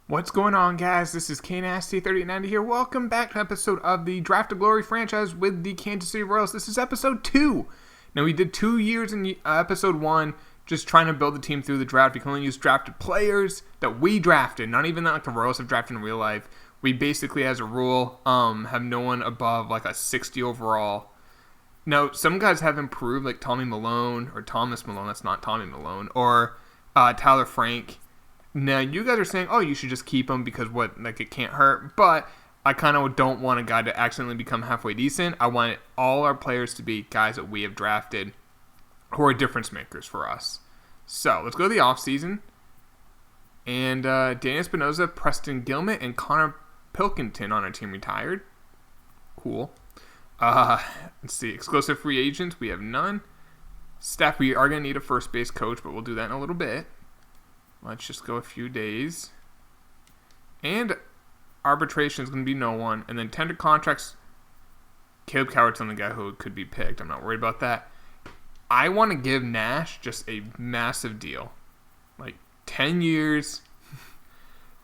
What's going on, guys? This is KNasty3090 here. Welcome back to an episode of the Draft of Glory franchise with the Kansas City Royals. This is episode 2. Now, we did 2 years in episode 1, just trying to build the team through the draft. We can only use drafted players that we drafted, not even that like the Royals have drafted in real life. We basically, as a rule, have no one above like a 60 overall. Now, some guys have improved, like Tommy Malone, or Thomas Malone, that's not Tommy Malone, or Tyler Frank. Now, you guys are saying, oh, you should just keep him because it can't hurt. But I kind of don't want a guy to accidentally become halfway decent. I want all our players to be guys that we have drafted who are difference makers for us. So, let's go to the offseason. And Danny Espinosa, Preston Gilman, and Connor Pilkington on our team retired. Cool. Let's see. Exclusive free agents, we have none. Staff, we are going to need a first base coach, but we'll do that in a little bit. Let's just go a few days. And arbitration is going to be no one. And then tender contracts, Caleb Coward's the guy who could be picked. I'm not worried about that. I want to give Nash just a massive deal. Like 10 years,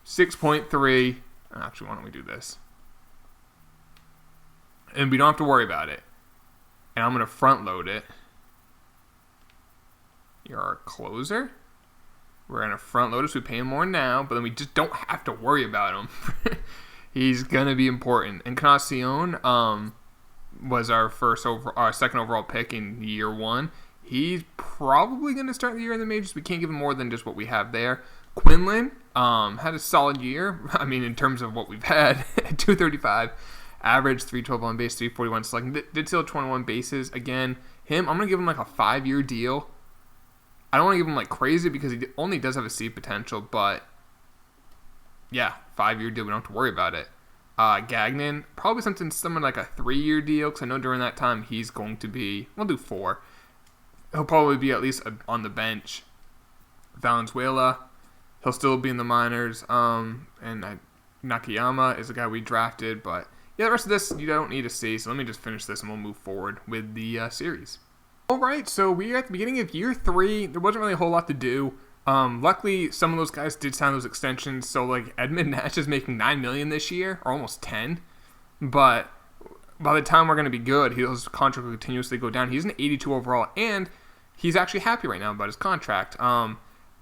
6.3. Actually, why don't we do this? And we don't have to worry about it. And I'm going to front load it. You're our closer. We're going to front load us. We pay him more now, but then we just don't have to worry about him. He's going to be important. And Encarnacion was our second overall pick in year 1. He's probably going to start the year in the majors. We can't give him more than just what we have there. Quinlan had a solid year. I mean, in terms of what we've had, 235 average, 312 on base, 341 slugging. Did steal 21 bases. Again, I'm going to give him like a 5-year deal. I don't want to give him like crazy because he only does have a C potential, but yeah, 5-year deal. We don't have to worry about it. Gagnon, probably something similar like a 3-year deal because I know during that time he's going to be, we'll do 4. He'll probably be at least on the bench. Valenzuela, he'll still be in the minors. And Nakayama is the guy we drafted, but yeah, the rest of this you don't need to see. So let me just finish this and we'll move forward with the series. Alright, so we're at the beginning of year 3. There wasn't really a whole lot to do. Luckily, some of those guys did sign those extensions. So, like, Edmund Nash is making $9 million this year, or almost 10. But by the time we're going to be good, his contract will continuously go down. He's an 82 overall, and he's actually happy right now about his contract. I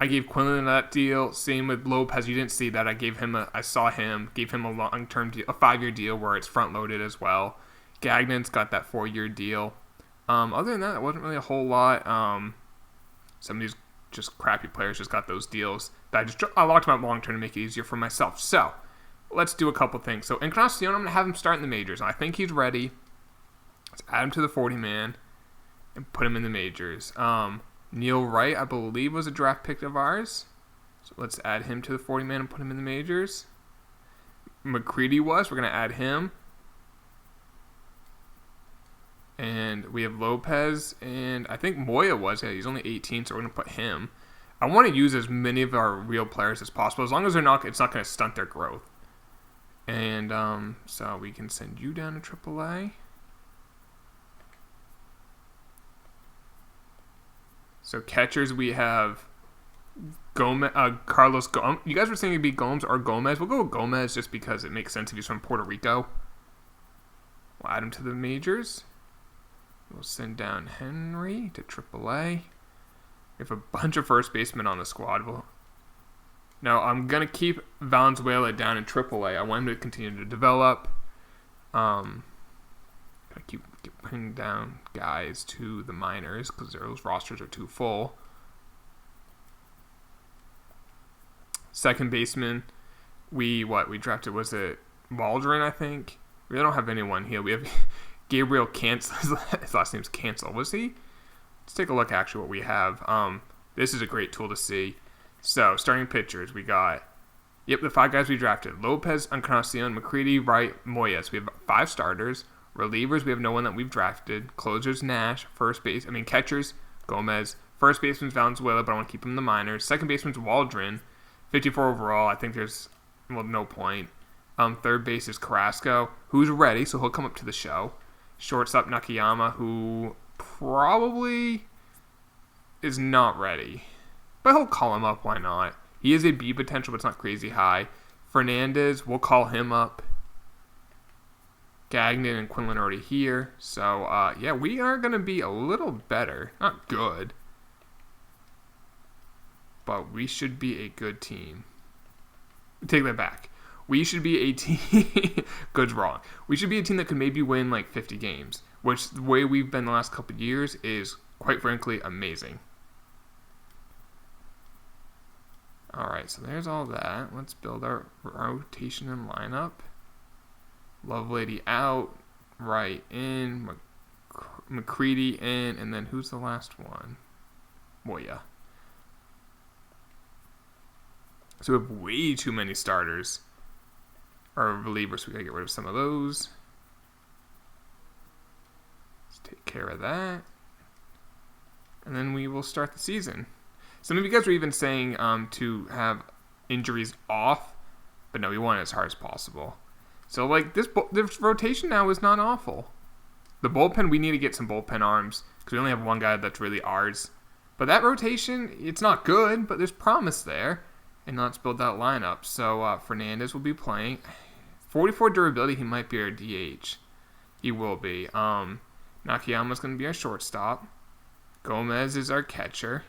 gave Quinlan that deal. Same with Lopez. You didn't see that. Gave him a long-term deal, a 5-year deal where it's front-loaded as well. Gagnon's got that 4-year deal. Other than that, it wasn't really a whole lot. Some of these just crappy players just got those deals. I locked them up long term to make it easier for myself. So, let's do a couple things. So, Encarnacion, I'm going to have him start in the majors. I think he's ready. Let's add him to the 40-man and put him in the majors. Neil Wright, I believe, was a draft pick of ours. So, let's add him to the 40-man and put him in the majors. McCready was. We're going to add him. And we have Lopez, and I think Moya was. Yeah, he's only 18, so we're going to put him. I want to use as many of our real players as possible, as long as it's not going to stunt their growth. And so we can send you down to AAA. So catchers, we have Gomez, Carlos Gomez. You guys were saying it'd be Gomes or Gomez. We'll go with Gomez just because it makes sense if he's from Puerto Rico. We'll add him to the majors. We'll send down Henry to AAA. We have a bunch of first basemen on the squad. No, I'm going to keep Valenzuela down in AAA. I want him to continue to develop. I keep putting down guys to the minors because those rosters are too full. Second baseman, we drafted, was it Waldron, I think? We don't have anyone here. We have Gabriel Cancel. His last name's Cancel. Was he? Let's take a look actually what we have. This is a great tool to see. So, starting pitchers, we got, the 5 guys we drafted. Lopez, Encarnacion, McCready, Wright, Moyes. We have 5 starters. Relievers, we have no one that we've drafted. Closers, Nash. Catchers, Gomez. First baseman's Valenzuela, but I want to keep him in the minors. Second baseman's Waldron. 54 overall. I think there's, no point. Third base is Carrasco, who's ready, so he'll come up to the show. Shortstop Nakayama, who probably is not ready. But he'll call him up, why not? He is a B potential, but it's not crazy high. Fernandez, we'll call him up. Gagnon and Quinlan are already here. So, yeah, we are going to be a little better. Not good. But we should be a good team. Take that back. We should be a team. Good's wrong. We should be a team that could maybe win like 50 games, which the way we've been the last couple of years is, quite frankly, amazing. All right, so there's all that. Let's build our rotation and lineup. Lovelady out, Wright in, McCready in, and then who's the last one? Moya. So we have way too many starters. Or relievers, so we gotta get rid of some of those. Let's take care of that. And then we will start the season. Some of you guys were even saying to have injuries off, but no, we want it as hard as possible. So like this rotation now is not awful. The bullpen, we need to get some bullpen arms because we only have one guy that's really ours. But that rotation, it's not good, but there's promise there. And let's build that lineup. So Fernandez will be playing. 44 durability, he might be our DH. He will be. Nakayama's going to be our shortstop. Gomez is our catcher.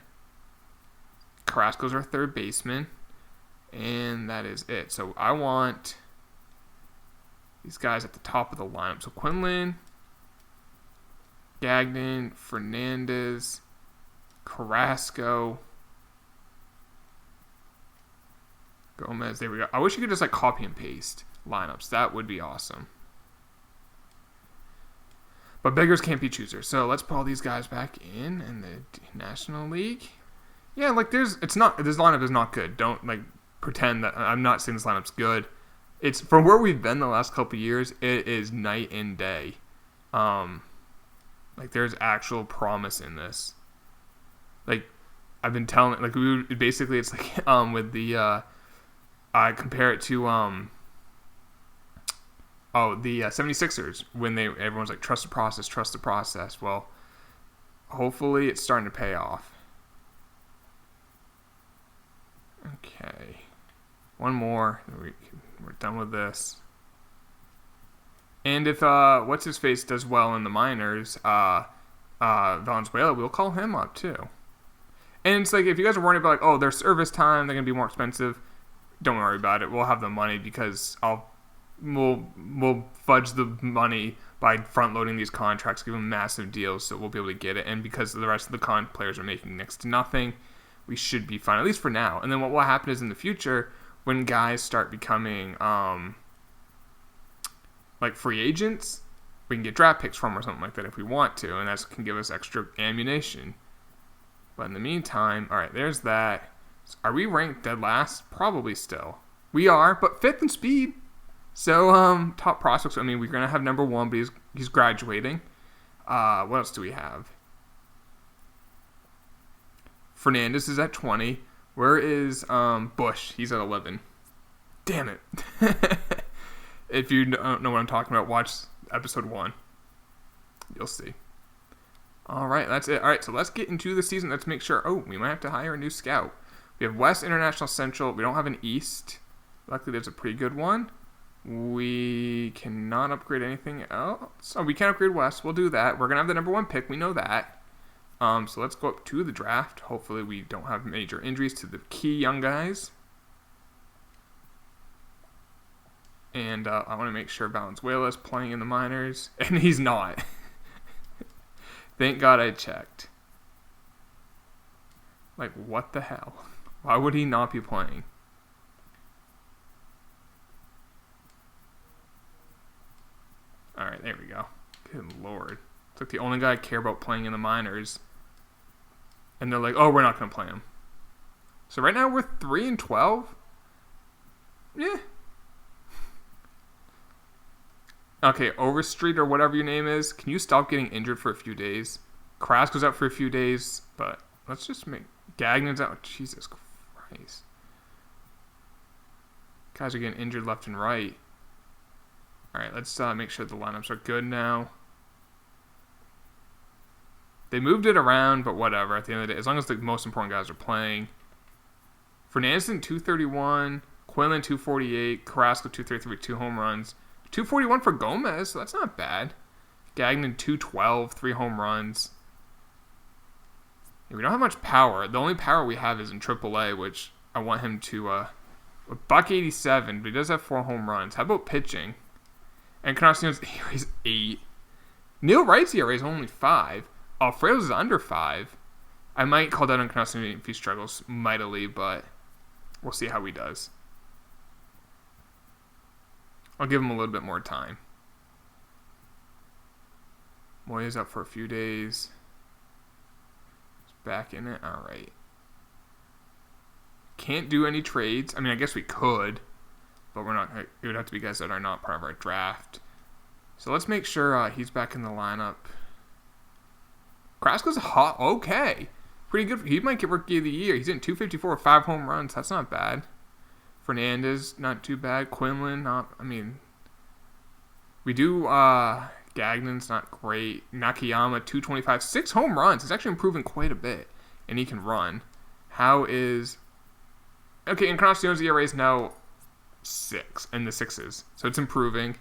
Carrasco's our third baseman. And that is it. So I want these guys at the top of the lineup. So Quinlan, Gagnon, Fernandez, Carrasco, Gomez. There we go. I wish you could just like copy and paste lineups. That would be awesome. But beggars can't be choosers. So let's put all these guys back in the National League. Yeah, like this lineup is not good. Don't like pretend that I'm not saying this lineup's good. It's from where we've been the last couple of years, it is night and day. Like there's actual promise in this. Like I've been telling, like basically it's like with the I compare it to the 76ers when everyone's like trust the process. Well, hopefully it's starting to pay off. Okay, one more. We're done with this. And if what's his face does well in the minors, Valenzuela, we'll call him up too. And it's like if you guys are worried about like, oh, their service time, they're gonna be more expensive. Don't worry about it. We'll have the money because we'll fudge the money by front loading these contracts, give them massive deals, so we'll be able to get it. And because the rest of the players are making next to nothing, we should be fine, at least for now. And then what will happen is in the future, when guys start becoming like free agents, we can get draft picks from or something like that if we want to, and that can give us extra ammunition. But in the meantime, all right, there's that. Are we ranked dead last? Probably still. We are, but 5th in speed. So, top prospects, I mean, we're going to have number 1, but he's graduating. What else do we have? Fernandez is at 20. Where is Bush? He's at 11. Damn it. If you don't know what I'm talking about, watch episode 1. You'll see. All right, that's it. All right, so let's get into the season. Let's make sure. Oh, we might have to hire a new scout. We have West, International, Central. We don't have an East. Luckily, there's a pretty good one. We cannot upgrade anything else. Oh, we can upgrade West. We'll do that. We're going to have the number 1 pick. We know that. So let's go up to the draft. Hopefully, we don't have major injuries to the key young guys. And I want to make sure Valenzuela is playing in the minors. And he's not. Thank God I checked. Like, what the hell? Why would he not be playing? Alright, there we go. Good lord. It's like the only guy I care about playing in the minors. And they're like, oh, we're not going to play him. So right now we're 3-12. Yeah. Okay, Overstreet or whatever your name is, can you stop getting injured for a few days? Carrasco's out for a few days, but let's just make Gagnon's out. Jesus Christ. Guys are getting injured left and right. Alright, let's make sure the lineups are good now. They moved it around, but whatever. At the end of the day, as long as the most important guys are playing. Fernandez in 231. Quinlan 248, Carrasco 233, 2 home runs. 241 for Gomez, so that's not bad. Gagnon 212, 3 home runs. Yeah, we don't have much power. The only power we have is in AAA, which I want him to a buck 87, but he does have 4 home runs. How about pitching? And Encarnacion's ERA is 8. Neil Wright's ERA is only 5. Alfredo's is under 5. I might call that Encarnacion if he struggles mightily, but we'll see how he does. I'll give him a little bit more time. Moya's out for a few days. He's back in it. All right. Can't do any trades. I mean, I guess we could, but we're not. It would have to be guys that are not part of our draft. So let's make sure he's back in the lineup. Carrasco's hot. Okay. Pretty good. He might get Rookie of the Year. He's in 254 with 5 home runs. That's not bad. Fernandez, not too bad. Quinlan, not. I mean, we do. Gagnon's not great. Nakayama, 225, 6 home runs. He's actually improving quite a bit, and he can run. How is? Okay, Encarnacion's ERA is now 6 in the 6s, so it's improving.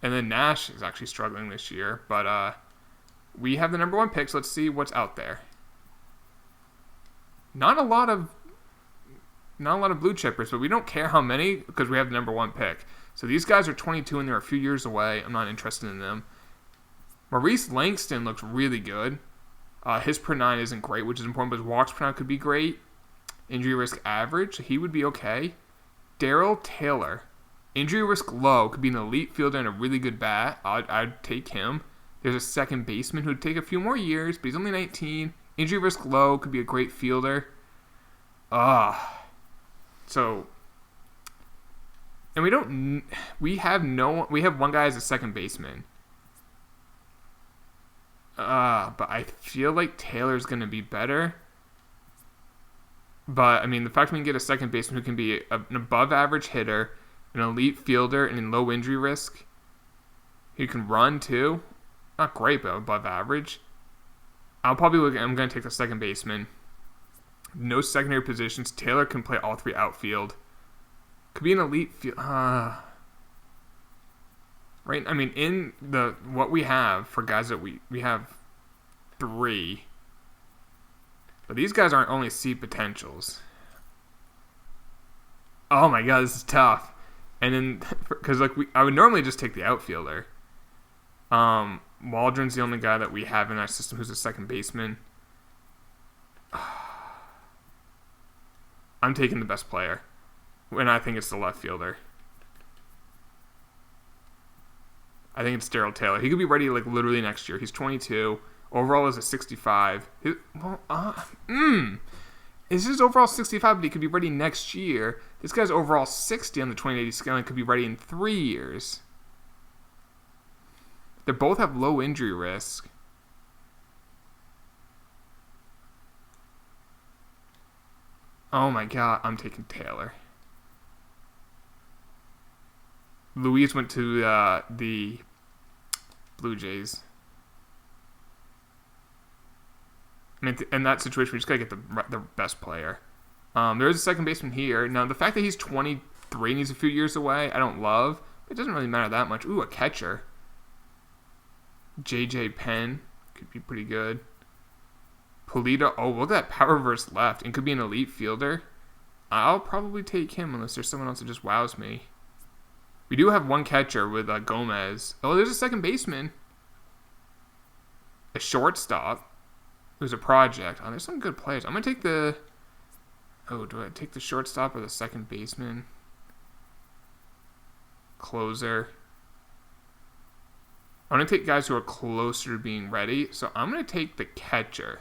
And then Nash is actually struggling this year, but we have the number 1 pick, so let's see what's out there. Not a lot of blue chippers, but we don't care how many because we have the number 1 pick. So these guys are 22 and they're a few years away. I'm not interested in them. Maurice Langston looks really good. His per 9 isn't great, which is important, but his walks per 9 could be great. Injury risk average, he would be okay. Daryl Taylor, injury risk low, could be an elite fielder and a really good bat. I'd take him. There's a second baseman who would take a few more years, but he's only 19. Injury risk low, could be a great fielder. So, and we have one guy as a second baseman. But I feel like Taylor's going to be better. But, I mean, the fact we can get a second baseman who can be an above-average hitter, an elite fielder, and in low injury risk, he can run, too. Not great, but above average. I'm going to take the second baseman. No secondary positions. Taylor can play all 3 outfield. Could be an elite field. Right? I mean, in what we have for guys that we have 3. But these guys aren't only C potentials. Oh my god, this is tough. And then, because I would normally just take the outfielder. Waldron's the only guy that we have in our system who's a second baseman. I'm taking the best player. And I think it's the left fielder. I think it's Daryl Taylor. He could be ready literally next year. He's 22. Overall is a 65. Is his overall 65, but he could be ready next year. This guy's overall 60 on the 2080 scale and could be ready in 3 years. They both have low injury risk. Oh my god, I'm taking Taylor. Luis went to the Blue Jays. I mean, in that situation, we just gotta get the best player. There is a second baseman here. Now, the fact that he's 23 and he's a few years away, I don't love. It doesn't really matter that much. Ooh, a catcher. JJ Penn could be pretty good. Polito. Oh, look at that power versus left. And could be an elite fielder. I'll probably take him unless there's someone else that just wows me. We do have one catcher with Gomez. Oh, there's a second baseman. A shortstop. Who's a project. Oh, there's some good players. I'm going to take the... Oh, do I take the shortstop or the second baseman? Closer. I'm going to take guys who are closer to being ready. So I'm going to take the catcher.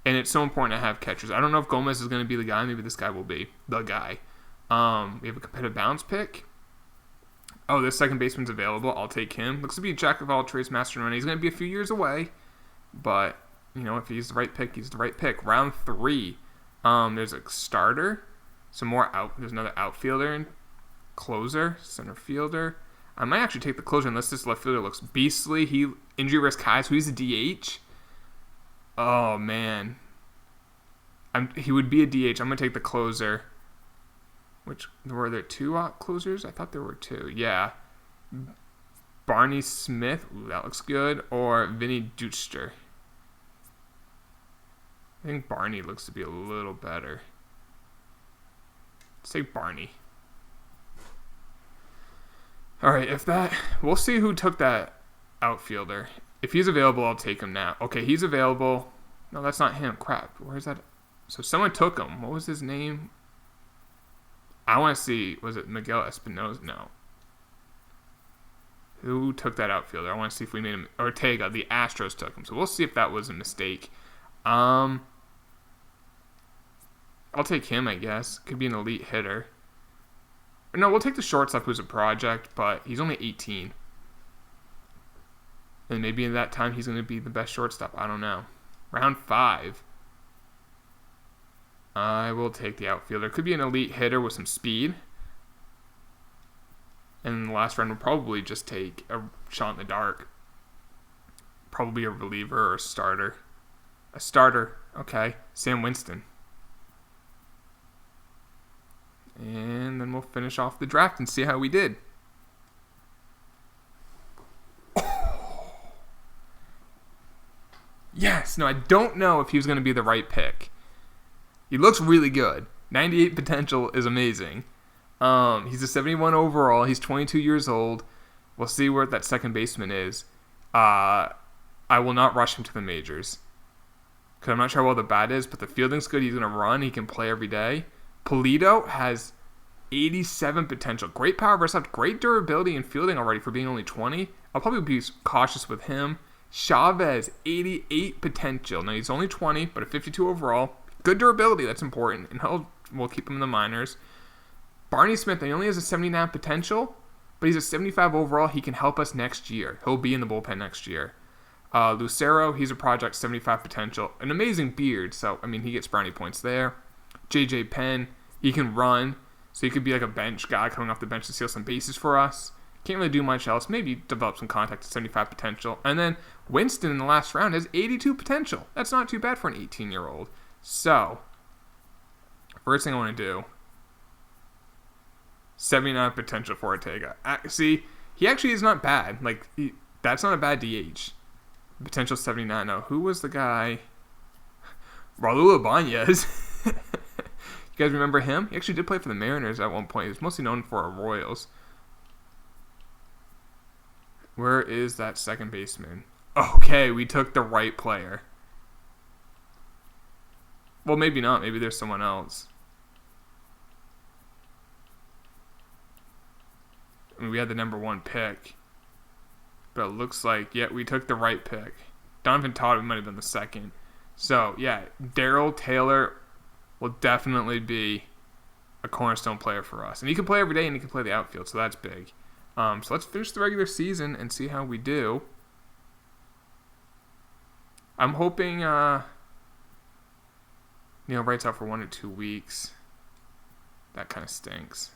And it's so important to have catchers. I don't know if Gomez is going to be the guy. Maybe this guy will be the guy. We have a competitive bounce pick. Oh, this second baseman's available. I'll take him. Looks to be a jack of all trades, master of none. He's going to be a few years away. But, you know, if he's the right pick, he's the right pick. Round 3. There's a starter. There's another outfielder and closer, center fielder. I might actually take the closer unless this left fielder looks beastly. Injury risk high, so he's a DH. Oh, man. He would be a DH. I'm going to take the closer. Which, were there two closers? I thought there were two. Yeah. Barney Smith. Ooh, that looks good. Or Vinny Deutscher. I think Barney looks to be a little better. Let's take Barney. All right, we'll see who took that outfielder. If he's available, I'll take him now. Okay, he's available. No, that's not him. Crap. Where's that? So someone took him. What was his name? I want to see. Was it Miguel Espinosa? No. Who took that outfielder? I want to see if we made him. Ortega. The Astros took him. So we'll see if that was a mistake. I'll take him, I guess. Could be an elite hitter. No, we'll take the shortstop who's a project, but he's only 18. And maybe in that time he's going to be the best shortstop. I don't know. Round 5. I will take the outfielder. Could be an elite hitter with some speed. And in the last round, we'll probably just take a shot in the dark. Probably a reliever or a starter. A starter. Okay. Sam Winston. And then we'll finish off the draft and see how we did. Yes. No, I don't know if he was going to be the right pick. He looks really good. 98 potential is amazing. He's a 71 overall. He's 22 years old. We'll see where that second baseman is. I will not rush him to the majors. Because I'm not sure how well the bat is, but the fielding's good. He's going to run. He can play every day. Polito has 87 potential. Great power versus great durability and fielding already for being only 20. I'll probably be cautious with him. Chavez, 88 potential. Now, he's only 20, but a 52 overall. Good durability, that's important, and we'll keep him in the minors. Barney Smith, he only has a 79 potential, but he's a 75 overall. He can help us next year. He'll be in the bullpen next year. Lucero, he's a project, 75 potential. An amazing beard, so, he gets brownie points there. J.J. Penn, he can run, so he could be like a bench guy coming off the bench to steal some bases for us. Can't really do much else. Maybe develop some contact at 75 potential. And then Winston in the last round has 82 potential. That's not too bad for an 18-year-old. So, first thing I want to do, 79 potential for Ortega. See, he actually is not bad. That's not a bad DH. Potential 79. Now, who was the guy? Raul Ibanez. You guys remember him? He actually did play for the Mariners at one point. He was mostly known for our Royals. Where is that second baseman? Okay, we took the right player. Well, maybe not. Maybe there's someone else. We had the number 1 pick. But it looks like, we took the right pick. Donovan Todd might have been the second. So, Daryl Taylor will definitely be a cornerstone player for us. And he can play every day and he can play the outfield, so that's big. So let's finish the regular season and see how we do. I'm hoping Neil Wright's out for 1 or 2 weeks. That kind of stinks.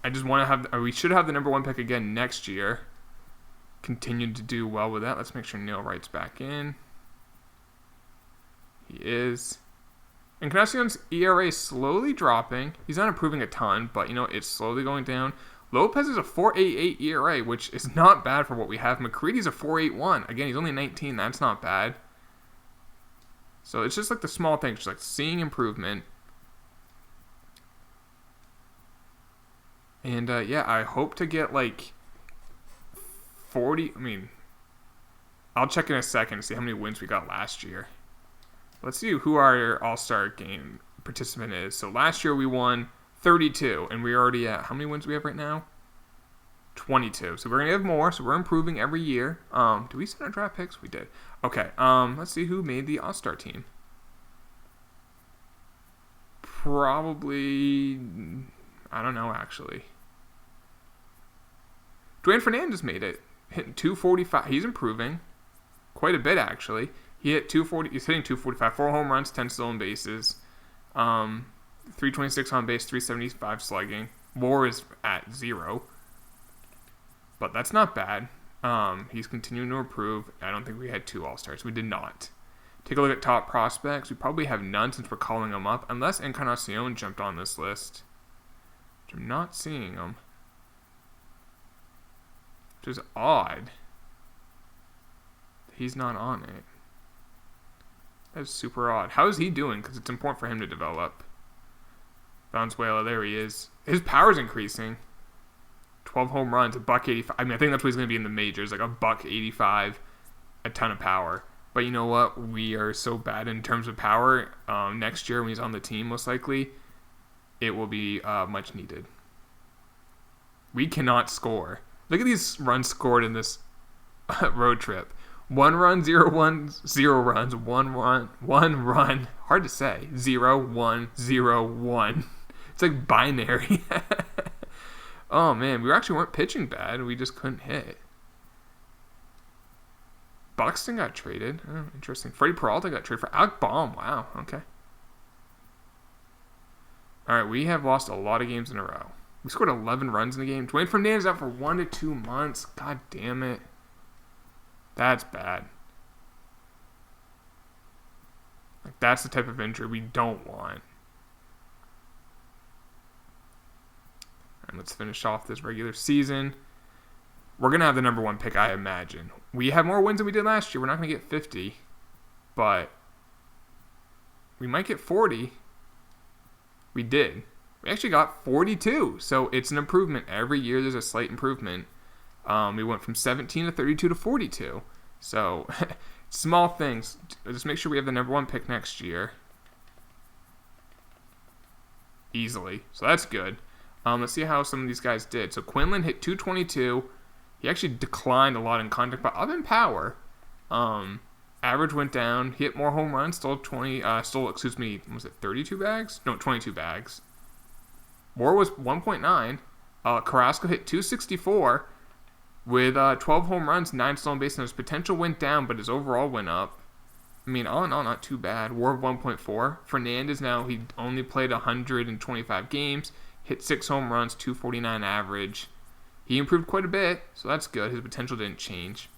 I just want to we should have the number 1 pick again next year. Continue to do well with that. Let's make sure Neil Wright's back in. He is. Encarnacion's ERA is slowly dropping. He's not improving a ton, but, it's slowly going down. Lopez is a 4.88 ERA, which is not bad for what we have. McCready's a 4.81. Again, he's only 19. That's not bad. So it's just the small things, just seeing improvement. And, I hope to get 40. I'll check in a second to see how many wins we got last year. Let's see who our All-Star game participant is. So last year we won 32, and we're already at, how many wins do we have right now? 22. So we're going to have more, so we're improving every year. Do we send our draft picks? We did. Okay, let's see who made the All-Star team. Probably, I don't know, actually. Dwayne Fernandez made it, hitting 245. He's improving quite a bit, actually. He hit 240. He's hitting 245. 4 home runs, 10 stolen bases, 326 on base, 375 slugging. WAR is at 0, but that's not bad. He's continuing to improve. I don't think we had 2 All-Stars. We did not. Take a look at top prospects. We probably have none since we're calling them up, unless Encarnacion jumped on this list. Which I'm not seeing him. Which is odd. He's not on it. That's super odd. How is he doing? Because it's important for him to develop. Valenzuela, there he is. His power's increasing. 12 home runs, $185. I mean, I think that's what he's going to be in the majors, like $185, a ton of power. But you know what? We are so bad in terms of power. Next year when he's on the team, most likely, it will be much needed. We cannot score. Look at these runs scored in this road trip. 1 run, 0 1, 0 runs, 1 run, 1 run. Hard to say. 0 1 0 1. It's like binary. Oh man, we actually weren't pitching bad. We just couldn't hit. Buxton got traded. Oh, interesting. Freddie Peralta got traded for Alec Baum. Wow. Okay. All right, we have lost a lot of games in a row. We scored 11 runs in the game. Dwayne Fernandez out for 1 to 2 months. God damn it. That's bad. Like, that's the type of injury we don't want. And let's finish off this regular season. We're going to have the number 1 pick, I imagine. We have more wins than we did last year. We're not going to get 50, but we might get 40. We did. We actually got 42, so it's an improvement. Every year there's a slight improvement. We went from 17 to 32 to 42. So, small things. Just make sure we have the number 1 pick next year. Easily. So that's good. Let's see how some of these guys did. So Quinlan hit 222. He actually declined a lot in contact, but up in power. Average went down. He hit more home runs. Stole 32 bags? No, 22 bags. WAR was 1.9. Carrasco hit 264 with 12 home runs, 9 stolen bases. His potential went down, but his overall went up. I mean, all in all, not too bad. WAR of 1.4. Fernandez now, he only played 125 games. Hit 6 home runs, 249 average. He improved quite a bit, so that's good. His potential didn't change.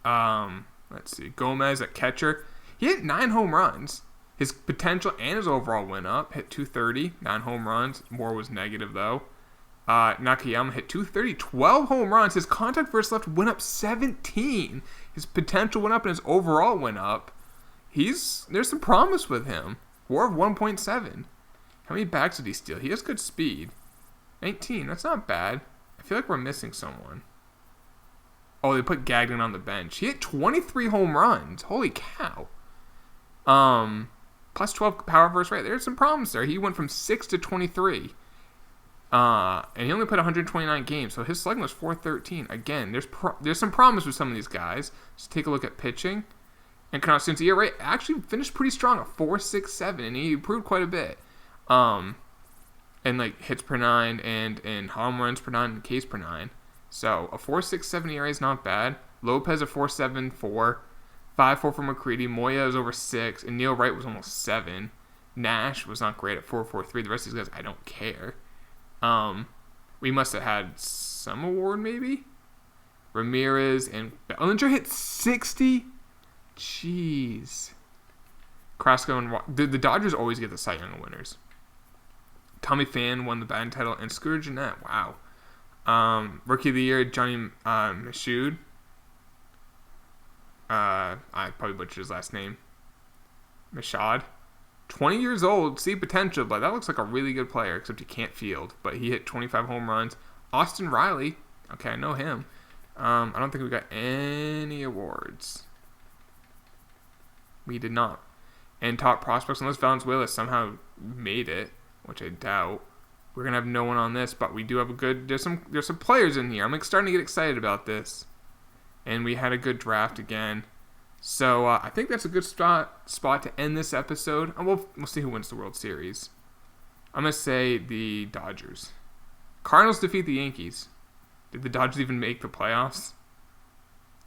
Let's see. Gomez at catcher. He hit 9 home runs. His potential and his overall went up. Hit 230, 9 home runs. More was negative, though. Nakayama hit 230, 12 home runs. His contact versus left went up 17. His potential went up and his overall went up. There's some promise with him. WAR of 1.7. How many bags did he steal? He has good speed. 19. That's not bad. I feel like we're missing someone. Oh, they put Gagnon on the bench. He hit 23 home runs. Holy cow. Plus 12 power versus rate. There's some problems there. He went from 6 to 23. And he only played 129 games, so his slugging was 413. Again, there's some problems with some of these guys. Just take a look at pitching. And Encarnacion's ERA actually finished pretty strong, a 4.67, and he improved quite a bit. And like hits per 9 and home runs per 9 and Ks per 9. So a 4.67 ERA is not bad. Lopez a 4.74, 5.4 for McCready. Moya is over 6, and Neil Wright was almost 7. Nash was not great at 4.43. The rest of these guys, I don't care. We must have had some award maybe. Ramirez and Bellinger hit 60. Jeez. Carrasco and the Dodgers always get the Cy Young winners. Tommy Pham won the batting title, and Scooter Gennett, wow. Rookie of the Year, Johnny Michoud. I probably butchered his last name. Michaud. 20 years old, see potential, but that looks like a really good player, except he can't field. But he hit 25 home runs. Austin Riley, okay, I know him. I don't think we got any awards. We did not. And top prospects, unless Valenzuela somehow made it, which I doubt. We're gonna have no one on this, but we do have a good. There's some players in here. I'm starting to get excited about this. And we had a good draft again. So I think that's a good spot to end this episode. And we'll see who wins the World Series. I'm going to say the Dodgers. Cardinals defeat the Yankees. Did the Dodgers even make the playoffs?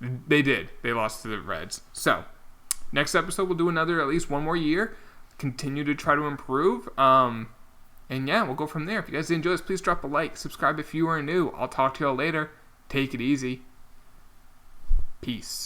They did. They lost to the Reds. So, next episode we'll do another, at least one more year. Continue to try to improve. And yeah, we'll go from there. If you guys enjoy this, please drop a like. Subscribe if you are new. I'll talk to y'all later. Take it easy. Peace.